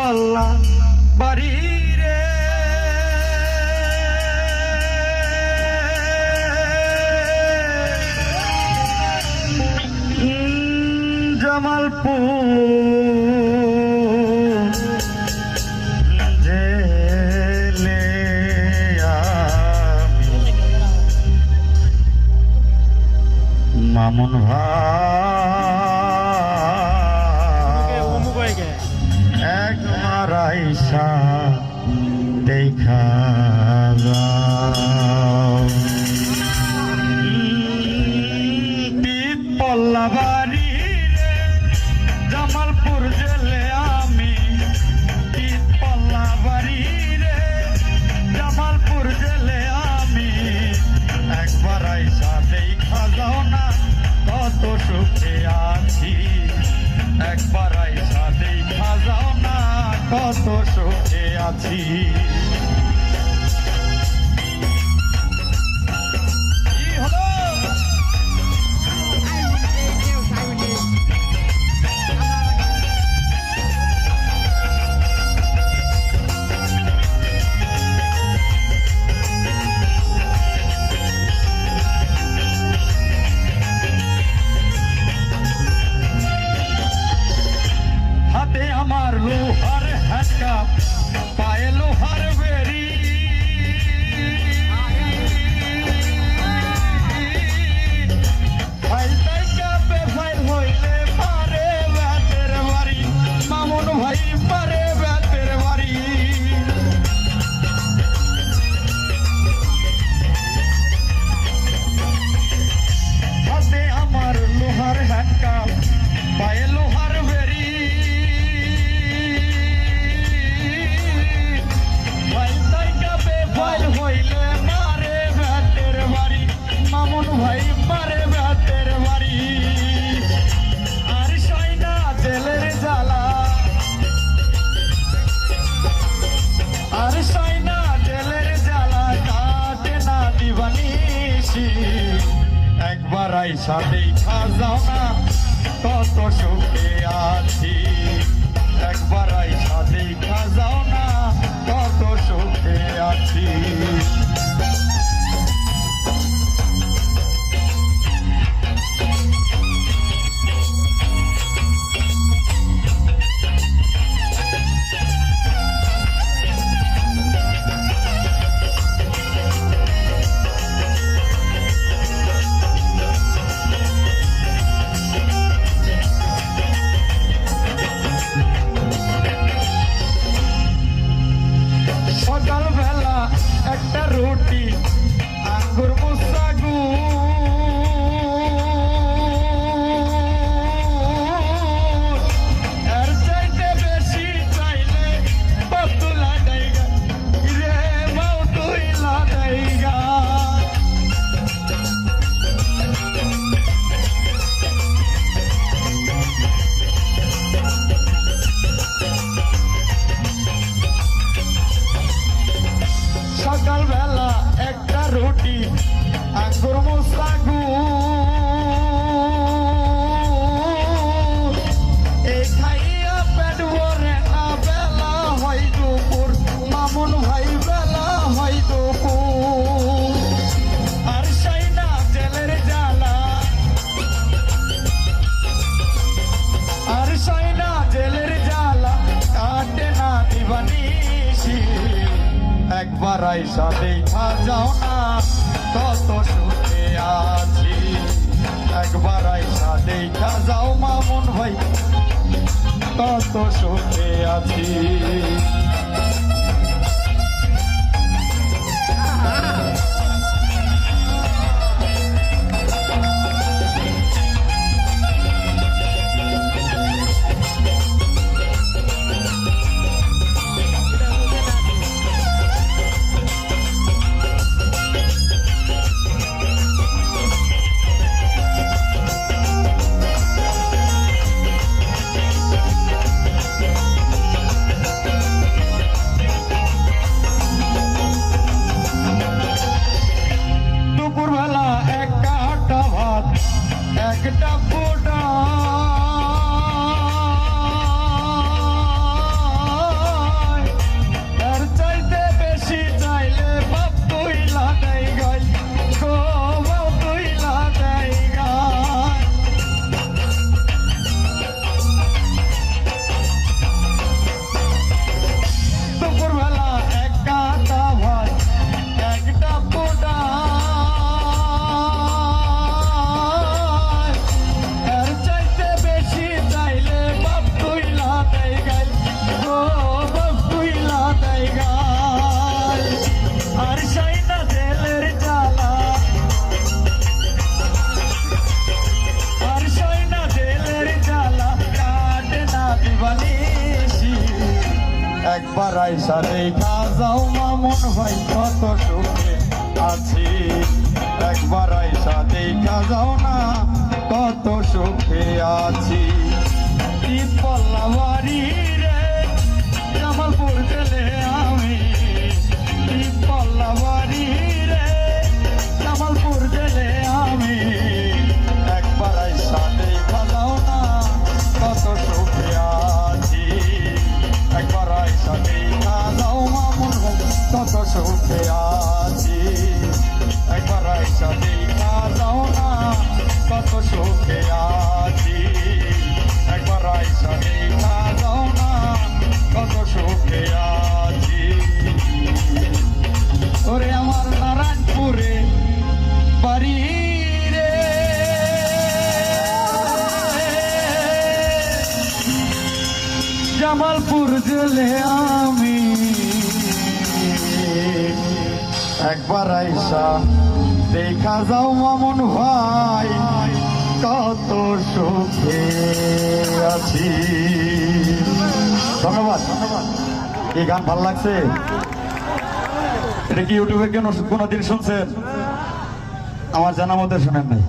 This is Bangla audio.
পাল্লা বাড়ি রে জামালপুর জেলে মামুন ভাই একবার আইসা দেখা পল্লা বাড়ি রে জামালপুর জেলে আমি পল্লা বাড়ি রে জামালপুর জেলে আমি একবার আইসা দেখা যাও না কত সুখে আছি একবার আইসা দেখা যাও না কত সুখে আছি আমার লোহার হ্যান্ডকাপ পায়ে লোহার বেরি ফাইল কাপে ফাইল হইলে পারে ব্যাতের বাড়ি মামুন ভাই পারে ব্যাতের বাড়ি হাতে আমার লোহার হ্যান্ডকাপ পায়ে লোহার বেরি মামুন ভাই পারে ব্যাতের বাড়ি আর সয়না জেলের জ্বালা আর সয়না জেলের জ্বালা কাটে না দিবানিসি একবার আইসা দেখা যাও না কত সুখে আছি একবার আইসা দেখা যাও না কত সুখে আছি সকালবেলা একটা রুটি আঙ্গুর মুসাগু এর চাইতে বেশি চাইলে বাতুলা দেয়গা রে বাতুলা দেয়গা সকালবেলা একটা রুটি আঙ্গুর মুসাগু এই খাইয়া পেট ভরে না বেলা হয় দুপুর মামুন ভাই বেলা হয় দুপুর আর সয়না জেলের জ্বালা আর সয়না জেলের জ্বালা কাটে না দিবানিসি একবার আইসা দেখা যাও না কত সুখে আছি একবার আইসা দেখা যাও মামুন ভাই কত সুখে আছি একবার আইসা দেখা যাও মামুন ভাই কত সুখে আছি একবার আইসা দেখা যাও না কত সুখে আছি পল্লা বাড়ি রে জামালপুর জেলে আমি পল্লা বাড়ি রে জামালপুর জেলে আমি একবার আইসা দেখা যাও না কত সুখে আছি একবার আইসা দেখা যাও মামুন ভাই কত সুখে আছি একবার আইসা দেখা যাও না কত সুখে আছি একবার আইসা দেখা যাও না কত সুখে আছি ওরে আমার নারায়ণপুরে বাড়ি রে জামালপুর জেলে আমি একবার আইসা দেখা যাও মামুন ভাই কত সুখে আছি ধন্যবাদ ধন্যবাদ এই গান ভালো লাগছে এটা কি ইউটিউবে কোনোদিন শুনছেন আমার জানা মতে শোনেন নাই